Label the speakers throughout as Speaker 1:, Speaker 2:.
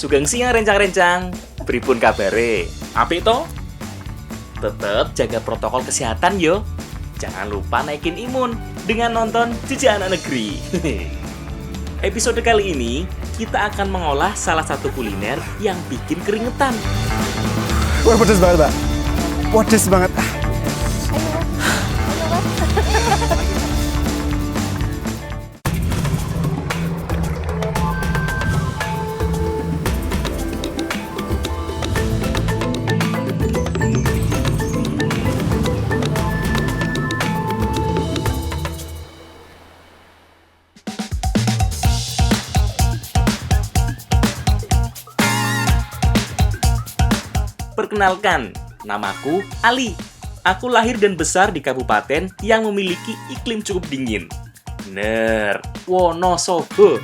Speaker 1: Sugeng siang rencang-rencang, pripun kabare? Apik to? Tetep jaga protokol kesehatan yo. Jangan lupa naikin imun dengan nonton Jejak Anak Negeri. Episode kali ini kita akan mengolah salah satu kuliner yang bikin keringetan.
Speaker 2: Wah, pedes banget, Mbak. Pedes banget.
Speaker 1: Perkenalkan, namaku Ali. Aku lahir dan besar di kabupaten yang memiliki iklim cukup dingin. Bener, Wonosobo.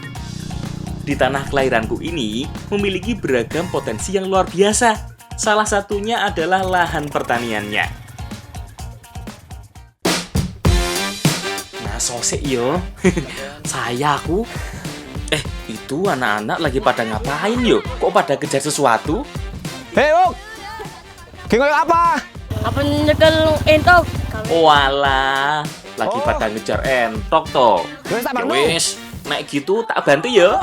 Speaker 1: Di tanah kelahiranku ini memiliki beragam potensi yang luar biasa. Salah satunya adalah lahan pertaniannya. Nah, sosek yo. Aku. Itu anak-anak lagi pada ngapain yo? Kok pada kejar sesuatu?
Speaker 2: Hei, Wong! Kayak apa?
Speaker 3: Apa nyekel entok?
Speaker 1: Walah, lagi pada ngejar entok toh.
Speaker 2: Wes, tak
Speaker 1: Ya
Speaker 2: bantu.
Speaker 1: wis, nek gitu tak bantu ya.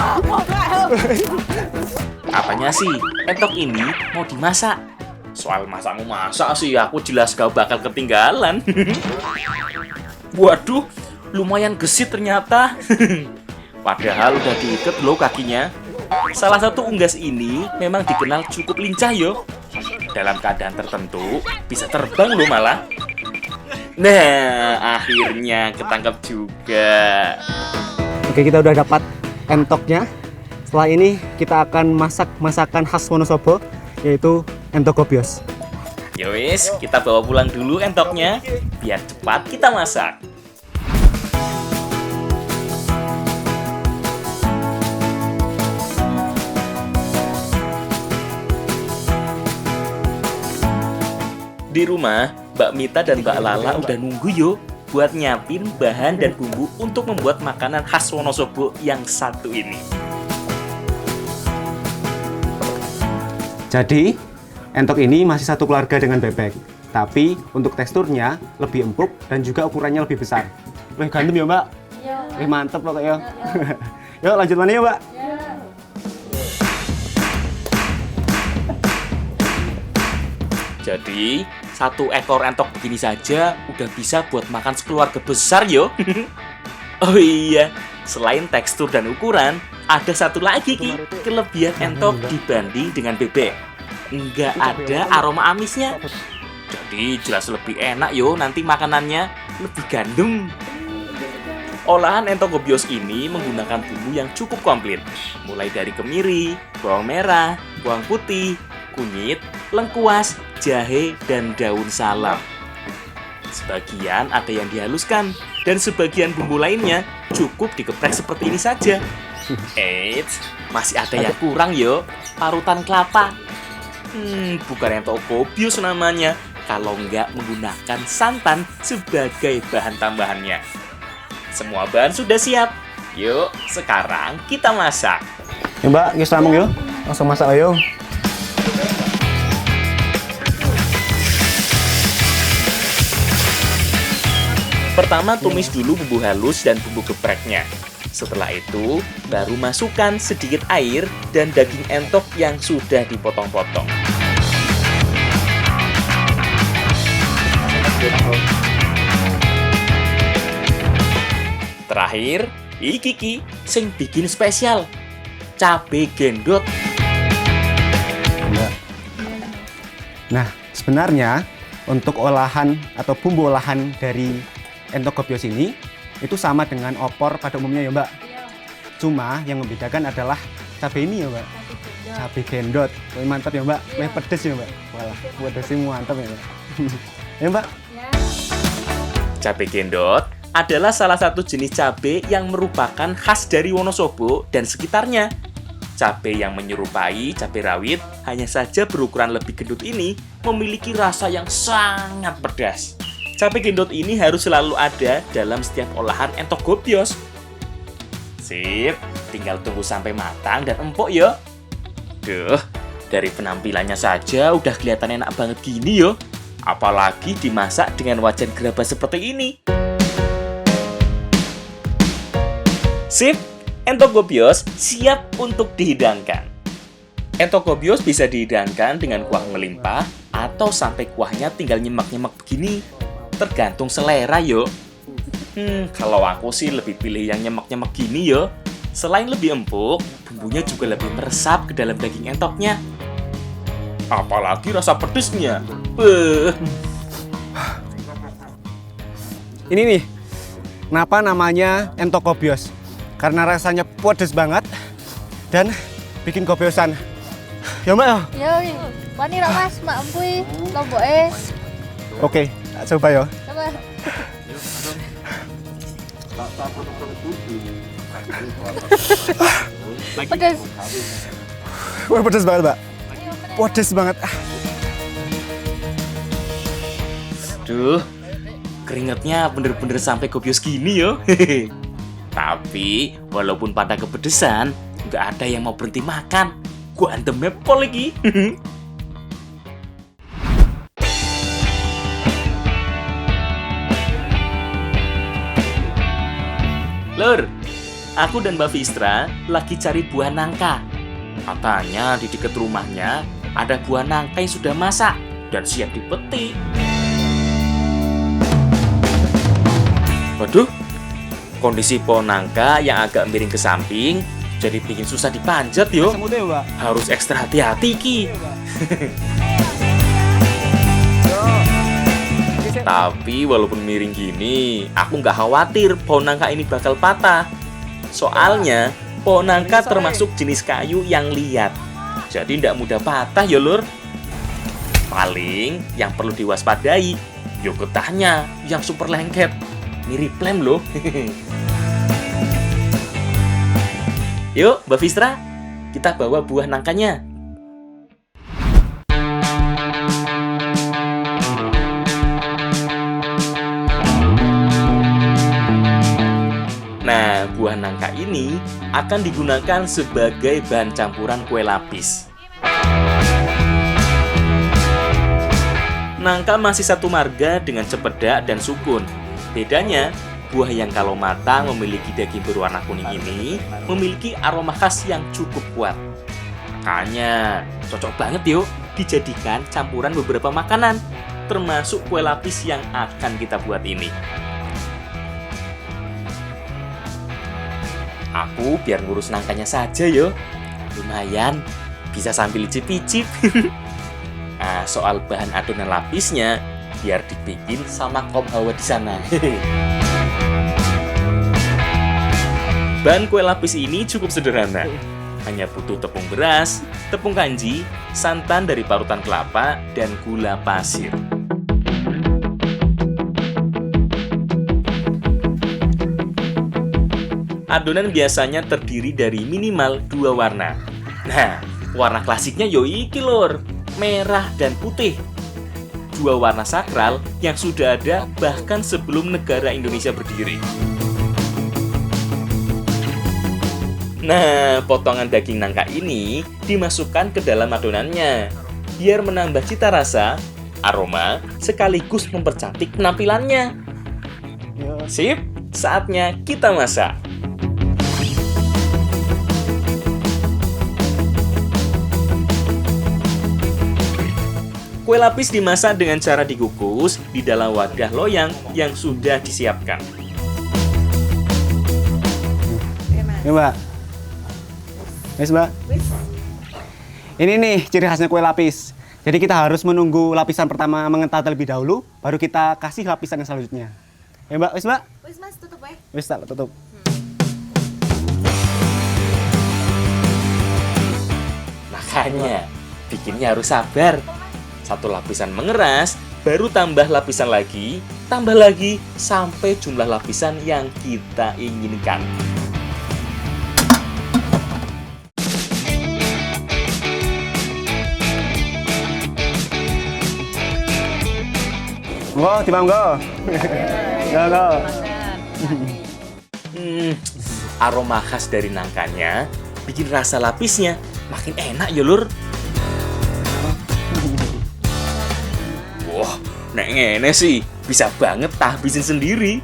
Speaker 1: Apanya sih? Entok ini mau dimasak. Soal masakmu masak sih aku jelas gak bakal ketinggalan. Waduh, lumayan gesit ternyata. Padahal udah diikat loh kakinya. Salah satu unggas ini memang dikenal cukup lincah yo. Dalam keadaan tertentu bisa terbang loh malah. Nah, akhirnya ketangkep juga.
Speaker 2: Oke, kita udah dapat entoknya. Setelah ini kita akan masak masakan khas Wonosobo, yaitu entok gobios.
Speaker 1: Yowis, kita bawa pulang dulu entoknya biar cepat kita masak. Di rumah, Mbak Mita dan Mbak Lala udah nunggu yuk buat nyiapin bahan dan bumbu untuk membuat makanan khas Wonosobo yang satu ini.
Speaker 2: Jadi, entok ini masih satu keluarga dengan bebek. Tapi, untuk teksturnya lebih empuk dan juga ukurannya lebih besar. Wih, ganteng ya, Mbak?
Speaker 3: Iya.
Speaker 2: Wih, mantep loh, ya. Yuk, lanjut mana ya, Mbak?
Speaker 1: Jadi, satu ekor entok begini saja udah bisa buat makan sekeluarga besar yo. Oh iya, selain tekstur dan ukuran, ada satu lagi Ki, kelebihan entok dibanding dengan bebek. Nggak ada aroma amisnya. Jadi jelas lebih enak yo nanti makanannya, lebih gandum. Olahan entok gobios ini menggunakan bumbu yang cukup komplit, mulai dari kemiri, bawang merah, bawang putih, kunyit, lengkuas, jahe, dan daun salam. Sebagian ada yang dihaluskan, dan sebagian bumbu lainnya cukup dikeprek seperti ini saja. Eits, masih ada yang kurang yo, parutan kelapa. Bukan entok gobios namanya, kalau nggak menggunakan santan sebagai bahan tambahannya. Semua bahan sudah siap. Yuk, sekarang kita masak.
Speaker 2: Ya, Mbak, kita sambung yuk. Langsung masak ayo.
Speaker 1: Pertama tumis dulu bumbu halus dan bumbu gepreknya. Setelah itu, baru masukkan sedikit air dan daging entok yang sudah dipotong-potong. Terakhir, iki Ki, sing bikin spesial, cabe gendot.
Speaker 2: Mbak. Nah, sebenarnya untuk olahan atau bumbu olahan dari entok gobios ini itu sama dengan opor pada umumnya ya, Mbak. Cuma yang membedakan adalah cabai ini ya, Mbak. Cabai gendot. Wih, mantap ya, Mbak. Wih, pedes ya, Mbak. Walah, pedesnya mantap ya, Mbak. Ya, Mbak.
Speaker 1: Cabe gendot adalah salah satu jenis cabe yang merupakan khas dari Wonosobo dan sekitarnya. Cabe yang menyerupai cabe rawit, hanya saja berukuran lebih gendut ini memiliki rasa yang sangat pedas. Cabe gendot ini harus selalu ada dalam setiap olahan entok gobios. Sip, tinggal tunggu sampai matang dan empuk ya. Duh, dari penampilannya saja udah kelihatan enak banget gini yo. Apalagi dimasak dengan wajan gerabah seperti ini. Sip, entogobios siap untuk dihidangkan. Entogobios bisa dihidangkan dengan kuah melimpah atau sampai kuahnya tinggal nyemak-nyemak begini. Tergantung selera yo. Kalau aku sih lebih pilih yang nyemak-nyemak gini yo. Selain lebih empuk, bumbunya juga lebih meresap ke dalam daging entoknya. Apalagi rasa pedesnya. Beuh.
Speaker 2: Ini nih, kenapa namanya entogobios? Karena rasanya pedes banget dan bikin gobiosan. Ya Mbak ya?
Speaker 4: Ya, wani ra Mas, mak empui lomboke.
Speaker 2: Oke, tak coba ya.
Speaker 4: Coba. Pedes.
Speaker 2: Wah, pedes banget, Mbak. Pedes banget.
Speaker 1: Duh, keringetnya bener-bener sampai gobios gini yo. Tapi, walaupun pada kepedesan, nggak ada yang mau berhenti makan. Gua antem pol lagi. Lur, aku dan Mbak Vistra lagi cari buah nangka. Katanya di dekat rumahnya ada buah nangka yang sudah masak dan siap dipetik. Waduh, kondisi pohon nangka yang agak miring ke samping jadi bikin susah dipanjat yo.
Speaker 2: Semut ya, Mbak.
Speaker 1: Harus ekstra hati-hati ki. Tapi walaupun miring gini, aku nggak khawatir pohon nangka ini bakal patah. Soalnya pohon nangka termasuk jenis kayu yang liat, jadi nggak mudah patah ya lur. Paling yang perlu diwaspadai, yo getahnya yang super lengket, mirip lem loh. Yuk Mbak Vistra, kita bawa buah nangkanya. Nah, buah nangka ini akan digunakan sebagai bahan campuran kue lapis. Nangka masih satu marga dengan cempedak dan sukun. Bedanya, buah yang kalau matang memiliki daging berwarna kuning ini memiliki aroma khas yang cukup kuat. Makanya, cocok banget yuk dijadikan campuran beberapa makanan, termasuk kue lapis yang akan kita buat ini. Aku biar ngurus nangkanya saja yo. Lumayan, bisa sambil icip-icip. Nah, soal bahan adonan lapisnya, biar dibikin sama kaum hawa di sana. Bahan kue lapis ini cukup sederhana. Hanya butuh tepung beras, tepung kanji, santan dari parutan kelapa, dan gula pasir. Adonan biasanya terdiri dari minimal 2 warna. Nah, warna klasiknya yo iki lur, merah dan putih. 2 warna sakral yang sudah ada bahkan sebelum negara Indonesia berdiri. Nah, potongan daging nangka ini dimasukkan ke dalam adonannya, biar menambah cita rasa, aroma, sekaligus mempercantik penampilannya. Sip, saatnya kita masak. Kue lapis dimasak dengan cara dikukus di dalam wadah loyang yang sudah disiapkan.
Speaker 2: Ya, Mbak. Wes, Mbak. Ini nih ciri khasnya kue lapis. Jadi kita harus menunggu lapisan pertama mengental terlebih dahulu, baru kita kasih lapisan yang selanjutnya. Ya, Mbak. Wes, Mbak.
Speaker 4: Wis Mas, tutup wae.
Speaker 2: Wes, tak tutup.
Speaker 1: Makanya, bikinnya harus sabar. Satu lapisan mengeras, baru tambah lapisan lagi, tambah lagi, sampai jumlah lapisan yang kita inginkan.
Speaker 2: Go, timam go. Go.
Speaker 1: Aroma khas dari nangkanya bikin rasa lapisnya makin enak ya lur. Wah, nek ngene sih bisa banget tak habisin sendiri.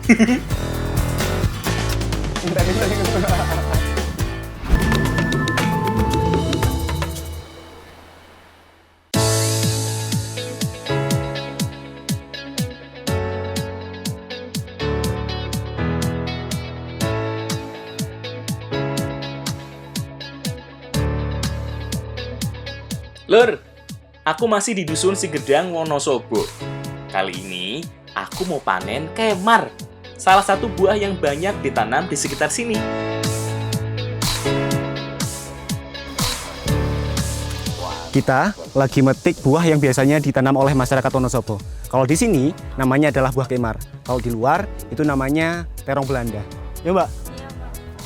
Speaker 1: Lur, aku masih di Dusun Sigedang, Wonosobo. Kali ini, aku mau panen kemar, salah satu buah yang banyak ditanam di sekitar sini.
Speaker 2: Kita lagi metik buah yang biasanya ditanam oleh masyarakat Wonosobo. Kalau di sini, namanya adalah buah kemar. Kalau di luar, itu namanya terong Belanda. Yuk, Mbak.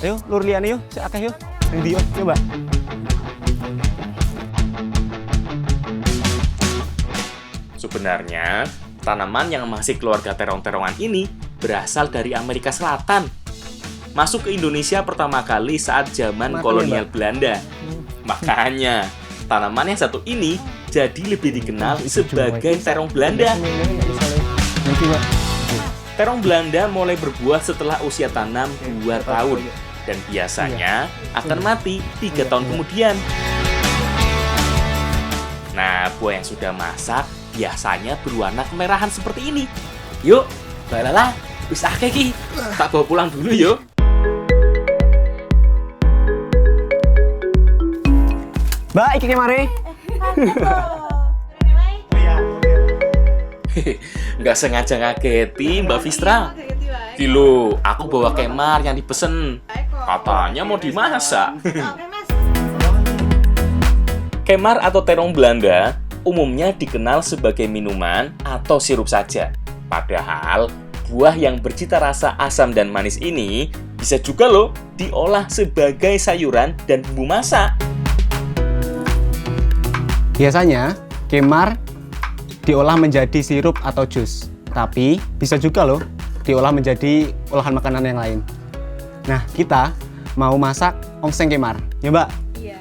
Speaker 2: Ayo, lur liane yuk, akeh yuk. Ngendi yuk, Mbak.
Speaker 1: Sebenarnya, tanaman yang masih keluarga terong-terongan ini berasal dari Amerika Selatan. Masuk ke Indonesia pertama kali saat zaman kolonial Belanda. Makanya, tanaman yang satu ini jadi lebih dikenal sebagai terong Belanda. Terong Belanda mulai berbuah setelah usia tanam 2 tahun dan biasanya akan mati 3 tahun kemudian. Nah, buah yang sudah masak biasanya berwarna kemerahan seperti ini. Yuk, balalah, wis akeh ki. Tak bawa pulang dulu yuk.
Speaker 2: Mbak, iki kemare.
Speaker 1: Nggak sengaja ngageti Mbak Fistra. Kilo, aku bawa kemar yang dipesen. Katanya mau dimasak. Kemar atau terong Belanda umumnya dikenal sebagai minuman atau sirup saja. Padahal, buah yang bercita rasa asam dan manis ini bisa juga loh diolah sebagai sayuran dan bumbu masak.
Speaker 2: Biasanya, kemar diolah menjadi sirup atau jus. Tapi, bisa juga loh diolah menjadi olahan makanan yang lain. Nah, kita mau masak ongseng kemar. Ya, Mbak?
Speaker 4: Iya.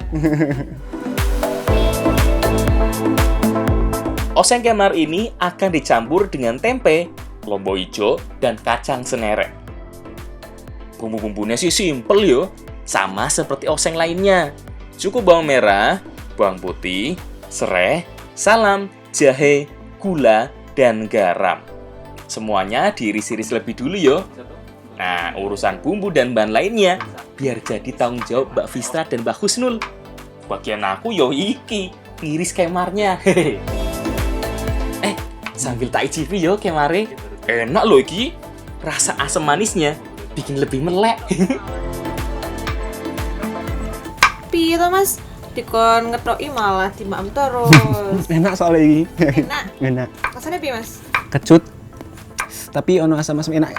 Speaker 1: Oseng kemar ini akan dicampur dengan tempe, lombok hijau, dan kacang senerek. Bumbu-bumbunya sih simpel yo, sama seperti oseng lainnya. Cukup bawang merah, bawang putih, serai, salam, jahe, gula, dan garam. Semuanya diiris-iris lebih dulu yo. Nah, urusan bumbu dan bahan lainnya biar jadi tanggung jawab Mbak Fistra dan Mbak Husnul. Bagian aku yo iki, ngiris kemarnya. Sambil tak icipi yo kemare. Enak loh iki. Rasa asam manisnya bikin lebih melek.
Speaker 5: Piye to Mas? Dikon ngetoki malah dimaem terus.
Speaker 2: Enak soalnya ini.
Speaker 5: Enak.
Speaker 2: Enak.
Speaker 5: Rasanya piye Mas?
Speaker 2: Kecut. Tapi ono asam-asam enak.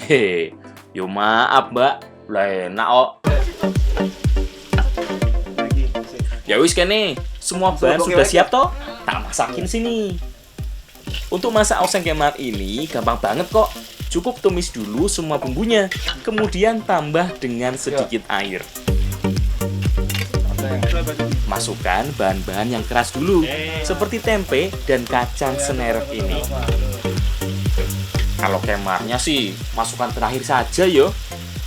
Speaker 1: He, yo maaf Mbak, lah enak kok. Ya wis kene, semua bahan sudah siap toh? Tak masakin sini. Untuk masak oseng kemar ini gampang banget kok. Cukup tumis dulu semua bumbunya, kemudian tambah dengan sedikit air. Masukkan bahan-bahan yang keras dulu, seperti tempe dan kacang senerek ini. Kalau kemarnya sih, masukkan terakhir saja yo.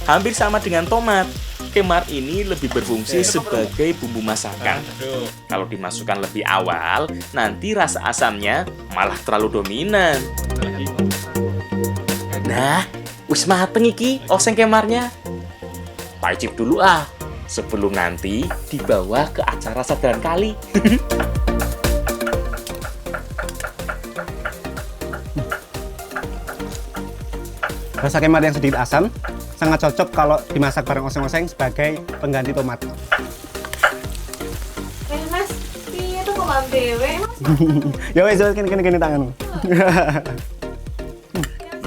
Speaker 1: Hampir sama dengan tomat. Kemar ini lebih berfungsi sebagai bumbu masakan. Kalau dimasukkan lebih awal, nanti rasa asamnya malah terlalu dominan. Nah, wis mateng iki oseng kemarnya. Tak icip dulu ah, sebelum nanti dibawa ke acara sadaran kali.
Speaker 2: Rasa kemar yang sedikit asam sangat cocok kalau dimasak bareng oseng-oseng sebagai pengganti tomat.
Speaker 5: Mas, piye to kok maem dhewe Mas?
Speaker 2: Ya wes, kene tanganmu.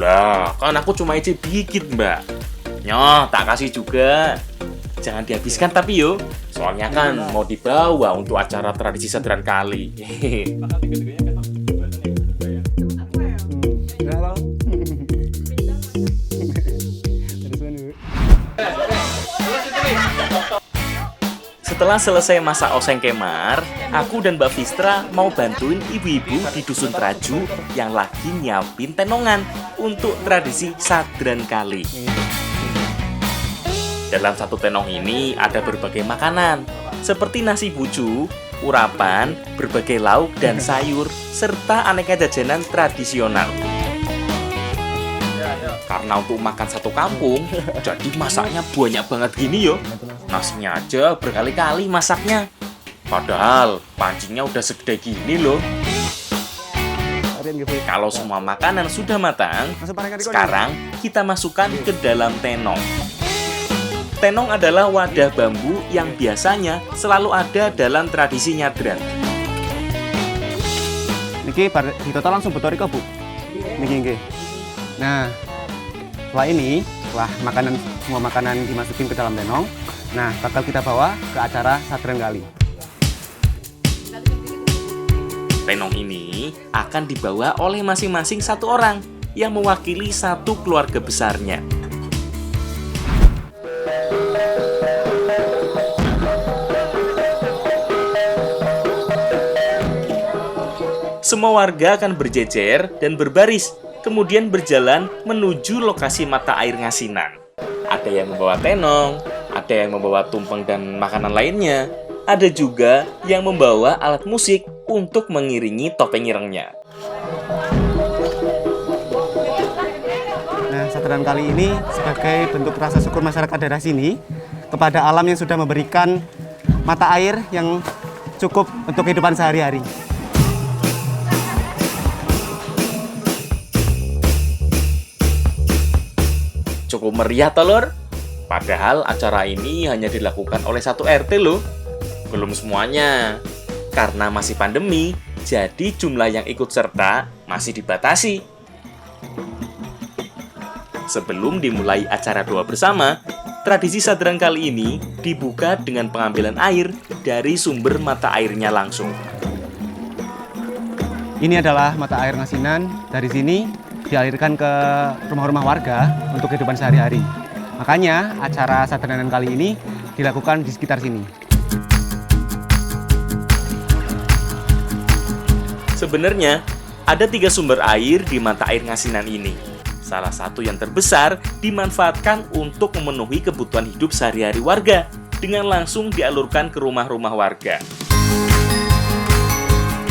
Speaker 1: Lah, kan aku cuma icip dikit, Mbak. Nyoh, tak kasih juga. Jangan dihabiskan tapi yo. Soalnya kan mau dibawa untuk acara tradisi sadaran kali. Setelah selesai masak oseng kemar, aku dan Mbak Fistra mau bantuin ibu-ibu di Dusun Traju yang lagi nyiapin tenongan untuk tradisi Sadran Kali. Dalam satu tenong ini ada berbagai makanan, seperti nasi bucu, urapan, berbagai lauk dan sayur, serta aneka jajanan tradisional. Karena untuk makan satu kampung, jadi masaknya banyak banget gini yo. Nasinya aja berkali-kali masaknya. Padahal pancingnya udah segede gini loh. Kalau semua makanan sudah matang, sekarang kita masukkan ke dalam tenong. Tenong adalah wadah bambu yang biasanya selalu ada dalam tradisi nyadran.
Speaker 2: Niki ditata langsung betul kok, Bu. Niki. Nah, setelah semua makanan dimasukin ke dalam tenong, nah bakal kita bawa ke acara Sadran Kali.
Speaker 1: Tenong ini akan dibawa oleh masing-masing satu orang yang mewakili satu keluarga besarnya. Semua warga akan berjejer dan berbaris, kemudian berjalan menuju lokasi mata air ngasinan. Ada yang membawa tenong, ada yang membawa tumpeng dan makanan lainnya, ada juga yang membawa alat musik untuk mengiringi topeng irengnya.
Speaker 2: Nah, Sadran Kali ini sebagai bentuk rasa syukur masyarakat daerah sini kepada alam yang sudah memberikan mata air yang cukup untuk kehidupan sehari-hari.
Speaker 1: Cukup meriah telur. Padahal acara ini hanya dilakukan oleh satu RT loh. Belum semuanya. Karena masih pandemi, jadi jumlah yang ikut serta masih dibatasi. Sebelum dimulai acara doa bersama, tradisi Sadran Kali ini dibuka dengan pengambilan air dari sumber mata airnya langsung.
Speaker 2: Ini adalah mata air ngasinan. Dari sini dialirkan ke rumah-rumah warga untuk kehidupan sehari-hari. Makanya acara Sadranan Kali ini dilakukan di sekitar sini.
Speaker 1: Sebenarnya ada 3 sumber air di mata air ngasinan ini. Salah satu yang terbesar dimanfaatkan untuk memenuhi kebutuhan hidup sehari-hari warga dengan langsung dialurkan ke rumah-rumah warga.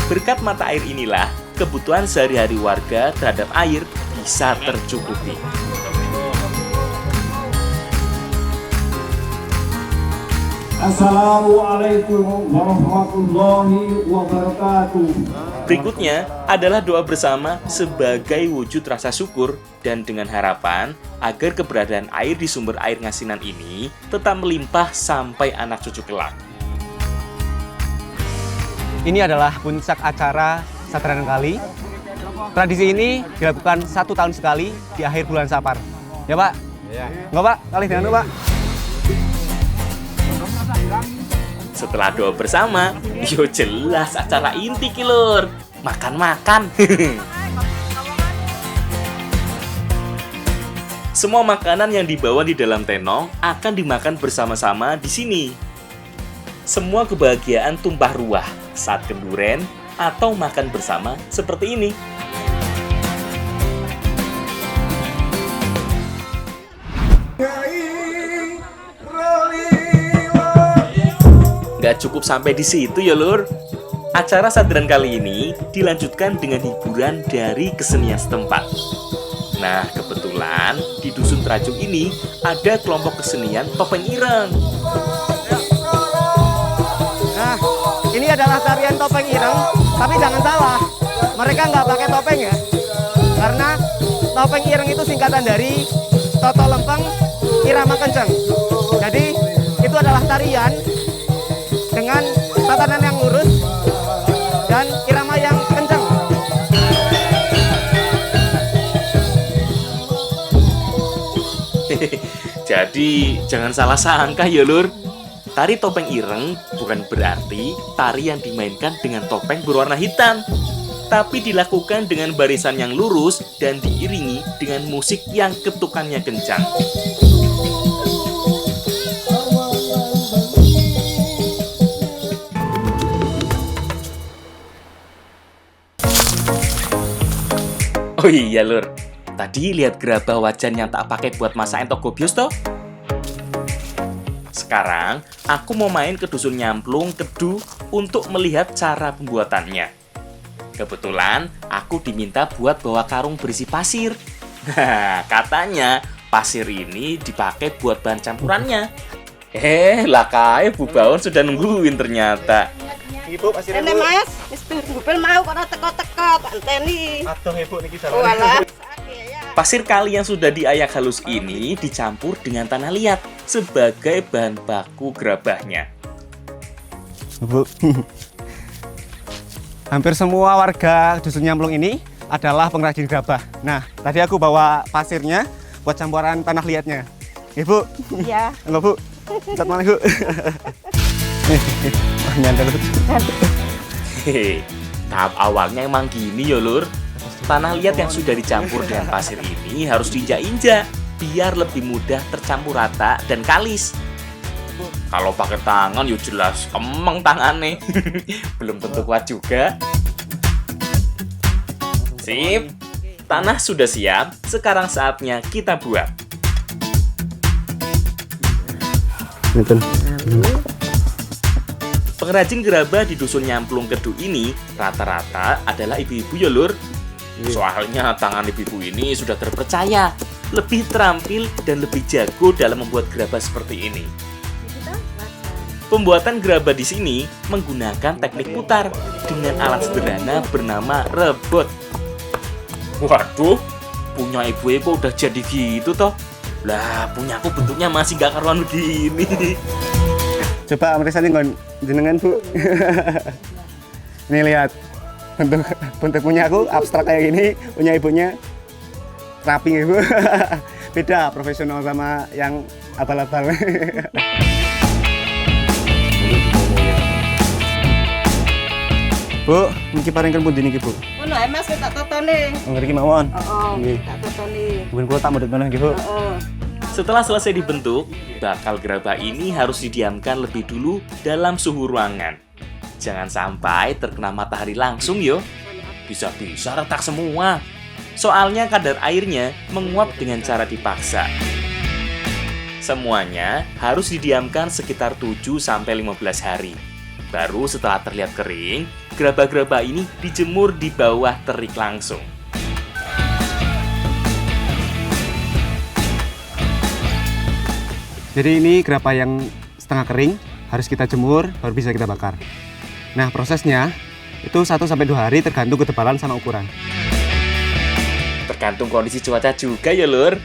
Speaker 1: Berkat mata air inilah, kebutuhan sehari-hari warga terhadap air bisa tercukupi.
Speaker 6: Assalamualaikum warahmatullahi wabarakatuh.
Speaker 1: Berikutnya adalah doa bersama sebagai wujud rasa syukur dan dengan harapan agar keberadaan air di sumber air ngasinan ini tetap melimpah sampai anak cucu kelak.
Speaker 2: Ini adalah puncak acara Sadranan Kali. Tradisi ini dilakukan 1 tahun sekali di akhir bulan Sapar. Ya Pak? Iya. Enggak Pak? Kali dengan Pak.
Speaker 1: Setelah doa bersama, yo jelas acara inti kilur. Makan-makan. Semua makanan yang dibawa di dalam tenong akan dimakan bersama-sama di sini. Semua kebahagiaan tumpah ruah saat kenduren atau makan bersama seperti ini. Gak cukup sampai di situ ya lur. Acara Sadran Kali ini dilanjutkan dengan hiburan dari kesenian setempat. Nah, kebetulan di Dusun Traju ini ada kelompok kesenian topeng ireng.
Speaker 2: Nah, ini adalah tarian topeng ireng, tapi jangan salah, mereka nggak pakai topeng ya. Karena topeng ireng itu singkatan dari Toto Lempeng Irama Kenceng. Jadi, itu adalah tarian dengan tatanan yang lurus dan irama yang kencang.
Speaker 1: Jadi jangan salah sangka ya lur. Tari topeng ireng bukan berarti tari yang dimainkan dengan topeng berwarna hitam, tapi dilakukan dengan barisan yang lurus dan diiringi dengan musik yang ketukannya kencang. Oh iya lur, tadi lihat gerabah wajan yang tak pakai buat masak entok gobios toh? Sekarang, aku mau main ke Dusun Nyamplung, Kedu untuk melihat cara pembuatannya. Kebetulan, aku diminta buat bawa karung berisi pasir. Nah, katanya pasir ini dipakai buat bahan campurannya. Lah kae Bu Baon sudah nungguin ternyata.
Speaker 2: Ibu pasirnya
Speaker 3: Ini mas, wis bupil mau kok teko-teko tanteni.
Speaker 2: Aduh ibu niki
Speaker 3: Walah.
Speaker 1: Pasir kali yang sudah diayak halus ini dicampur dengan tanah liat sebagai bahan baku gerabahnya.
Speaker 2: Bu. Hampir semua warga Dusun Nyamplung ini adalah pengrajin gerabah. Nah, tadi aku bawa pasirnya buat campuran tanah liatnya. Ibu.
Speaker 3: Iya.
Speaker 2: Enggak, Bu. Cat mana, Bu? Nyandel.
Speaker 1: Hehe, tahap awalnya emang gini ya lur. Tanah liat yang sudah dicampur dengan pasir ini harus diinjak-injak biar lebih mudah tercampur rata dan kalis. Kalau pakai tangan ya jelas emeng tangannya. Belum tentu kuat juga. Sip, tanah sudah siap. Sekarang saatnya kita buat. Pengrajin gerabah di Dusun Nyamplung Kedu ini rata-rata adalah ibu-ibu ya lur. Soalnya tangan ibu-ibu ini sudah terpercaya, lebih terampil dan lebih jago dalam membuat gerabah seperti ini. Pembuatan gerabah di sini menggunakan teknik putar dengan alat sederhana bernama rebot. Waduh, punya ibu udah jadi gitu toh. Lah, punya aku bentuknya masih gak karuan begini.
Speaker 2: Coba meresani ngon jenengan, Bu. Ini lihat. Bentuk punya aku abstrak kayak gini, punya ibunya rapi Ibu. Beda profesional sama yang abal-abal. Bu, mungkin paringkan pun dini Bu.
Speaker 3: Ngono ae mas tak totone.
Speaker 2: Ngerti mawon.
Speaker 3: Heeh.
Speaker 2: Nggih.
Speaker 3: Tak totone.
Speaker 2: Mungkin kula tak mudhut meneh nggih, Bu.
Speaker 3: Heeh.
Speaker 1: Setelah selesai dibentuk, bakal gerabah ini harus didiamkan lebih dulu dalam suhu ruangan. Jangan sampai terkena matahari langsung yo. Bisa-bisa retak semua. Soalnya kadar airnya menguap dengan cara dipaksa. Semuanya harus didiamkan sekitar 7-15 hari. Baru setelah terlihat kering, gerabah-gerabah ini dijemur di bawah terik langsung.
Speaker 2: Jadi ini gerabah yang setengah kering harus kita jemur baru bisa kita bakar. Nah, prosesnya itu 1-2 hari tergantung ketebalan sama ukuran.
Speaker 1: Tergantung kondisi cuaca juga ya lur.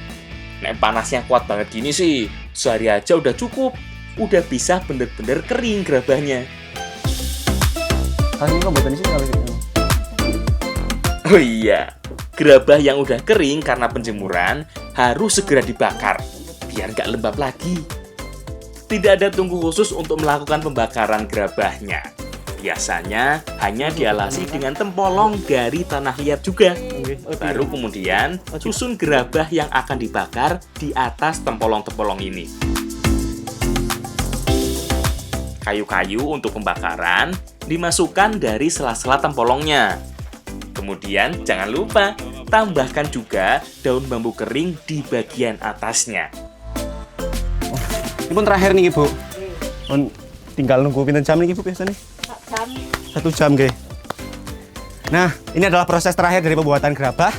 Speaker 1: Nek panasnya kuat banget gini sih, sehari aja udah cukup. Udah bisa bener-bener kering gerabahnya.
Speaker 2: Ini kok buatan sih kalau gitu.
Speaker 1: Oh iya, gerabah yang udah kering karena penjemuran harus segera dibakar biar nggak lembab lagi. Tidak ada tungku khusus untuk melakukan pembakaran gerabahnya. Biasanya hanya dialasi dengan tempolong dari tanah liat juga. Baru kemudian susun gerabah yang akan dibakar di atas tempolong-tempolong ini. Kayu-kayu untuk pembakaran dimasukkan dari sela-sela tempolongnya. Kemudian jangan lupa tambahkan juga daun bambu kering di bagian atasnya.
Speaker 2: Ini pun terakhir nih, Bu. Pun tinggal nunggu pinten jam nih, Bu, biasanya? 1 jam, nggih. Nah, ini adalah proses terakhir dari pembuatan gerabah.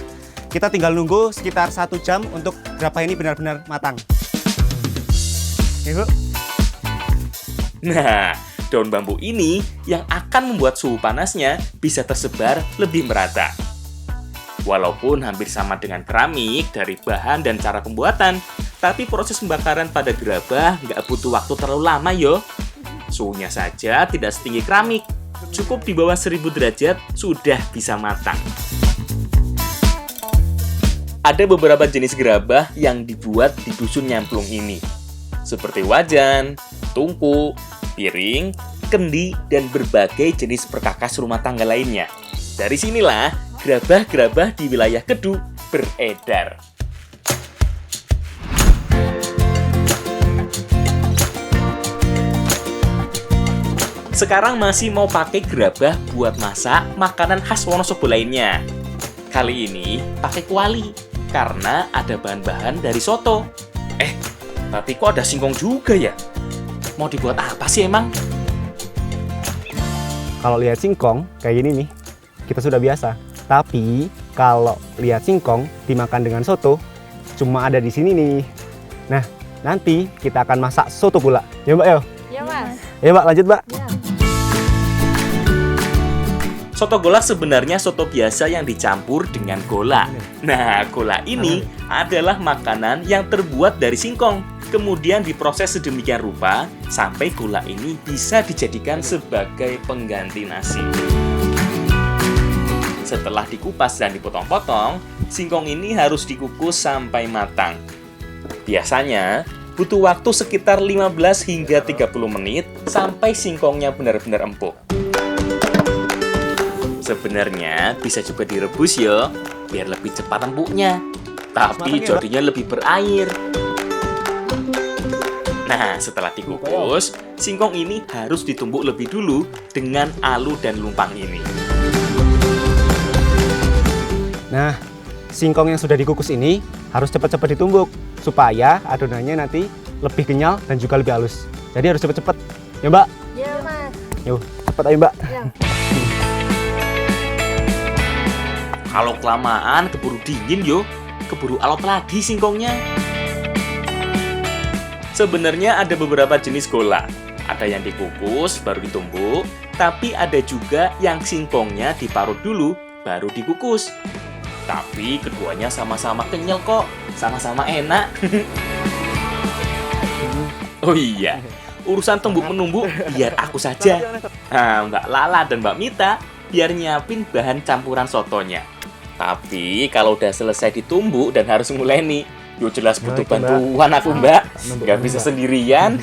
Speaker 2: Kita tinggal nunggu sekitar 1 jam untuk gerabah ini benar-benar matang. Oke, Bu.
Speaker 1: Nah, daun bambu ini yang akan membuat suhu panasnya bisa tersebar lebih merata. Walaupun hampir sama dengan keramik dari bahan dan cara pembuatan, tapi proses pembakaran pada gerabah nggak butuh waktu terlalu lama yo. Suhunya saja tidak setinggi keramik, cukup di bawah 1000 derajat sudah bisa matang. Ada beberapa jenis gerabah yang dibuat di Dusun Nyamplung ini, seperti wajan, tungku, piring, kendi, dan berbagai jenis perkakas rumah tangga lainnya. Dari sinilah gerabah-gerabah di wilayah Kedu beredar. Sekarang masih mau pakai gerabah buat masak makanan khas Wonosobo lainnya. Kali ini pakai kuali, karena ada bahan-bahan dari soto. Tapi kok ada singkong juga ya? Mau dibuat apa sih emang?
Speaker 2: Kalau lihat singkong kayak gini nih, kita sudah biasa. Tapi kalau lihat singkong dimakan dengan soto, cuma ada di sini nih. Nah, nanti kita akan masak soto gula. Ya Mbak, yo?
Speaker 4: Ya Mas.
Speaker 2: Ya Mbak, lanjut Mbak.
Speaker 4: Ya.
Speaker 1: Soto gola sebenarnya soto biasa yang dicampur dengan gola. Nah, gola ini adalah makanan yang terbuat dari singkong. Kemudian diproses sedemikian rupa sampai gola ini bisa dijadikan sebagai pengganti nasi. Setelah dikupas dan dipotong-potong, singkong ini harus dikukus sampai matang. Biasanya butuh waktu sekitar 15 hingga 30 menit sampai singkongnya benar-benar empuk. Sebenarnya bisa juga direbus ya, biar lebih cepat empuknya. Tapi jadinya lebih berair. Nah, setelah dikukus, singkong ini harus ditumbuk lebih dulu dengan alu dan lumpang ini.
Speaker 2: Nah, singkong yang sudah dikukus ini harus cepat-cepat ditumbuk supaya adonannya nanti lebih kenyal dan juga lebih halus. Jadi harus cepat-cepat. Ya Mbak?
Speaker 4: Ya Mas.
Speaker 2: Yuk, cepat ayo Mbak.
Speaker 4: Ya.
Speaker 1: Kalau kelamaan keburu dingin yo, keburu alot lagi singkongnya. Sebenarnya ada beberapa jenis gola. Ada yang dikukus baru ditumbuk, tapi ada juga yang singkongnya diparut dulu baru dikukus. Tapi keduanya sama-sama kenyal kok, sama-sama enak. Oh iya, urusan tumbuk-menumbuk biar aku saja. Nah, Mbak Lala dan Mbak Mita biar nyiapin bahan campuran sotonya. Tapi kalau udah selesai ditumbuk dan harus nguleni, yo jelas butuh bantuan aku Mbak. Nggak bisa sendirian.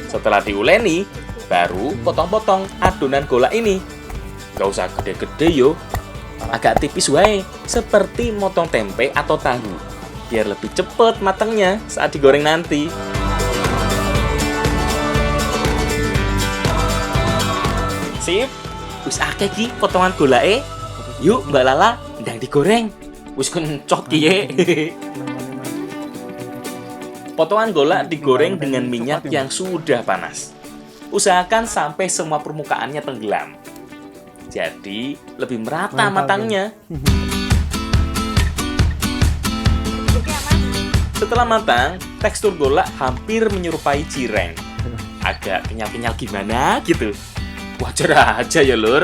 Speaker 1: Setelah diuleni, baru potong-potong adonan gola ini. Gak usah gede-gede yo, agak tipis wae, seperti motong tempe atau tahu, biar lebih cepet matangnya saat digoreng nanti. Sip, wis akeh ki potongan golae. Yuk Mbak Lala, ndang digoreng. Wis kencot ki ye. Potongan gola digoreng dengan minyak yang sudah panas. Usahakan sampai semua permukaannya tenggelam. Jadi lebih merata matangnya. Setelah matang, tekstur gola hampir menyerupai cireng. Agak kenyal-kenyal gimana gitu. Wajar aja ya lur.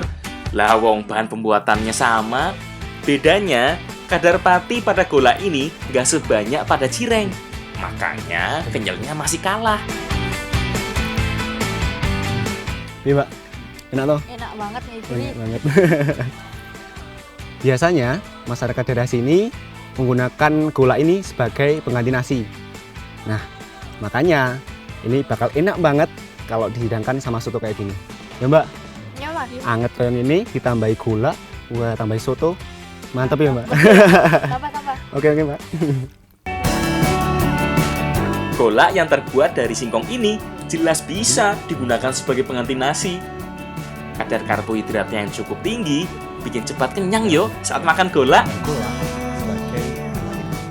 Speaker 1: Lah wong bahan pembuatannya sama. Bedanya, kadar pati pada gola ini nggak sebanyak pada cireng. Makanya kenyalnya masih kalah.
Speaker 2: Iya Mbak, enak loh.
Speaker 4: Enak banget nih
Speaker 2: Enak
Speaker 4: ini.
Speaker 2: banget. Biasanya masyarakat daerah sini menggunakan gola ini sebagai pengganti nasi. Nah, makanya ini bakal enak banget kalau dihidangkan sama soto kayak gini. Ya Mbak,
Speaker 4: Ya Mas.
Speaker 2: anget kayak ini ditambahi gula, wah tambahi soto. Mantap ya Mbak.
Speaker 4: Tambah.
Speaker 2: Oke Mbak.
Speaker 1: Gola yang terbuat dari singkong ini jelas bisa digunakan sebagai pengganti nasi. Kadar karbohidratnya yang cukup tinggi, bikin cepat kenyang yo saat makan gola.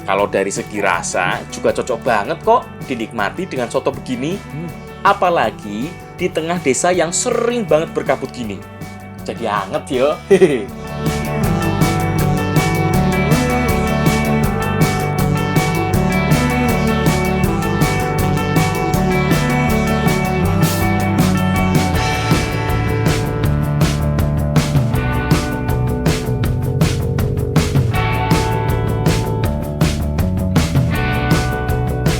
Speaker 1: Kalau dari segi rasa juga cocok banget kok dinikmati dengan soto begini. Apalagi di tengah desa yang sering banget berkabut gini. Jadi anget yo.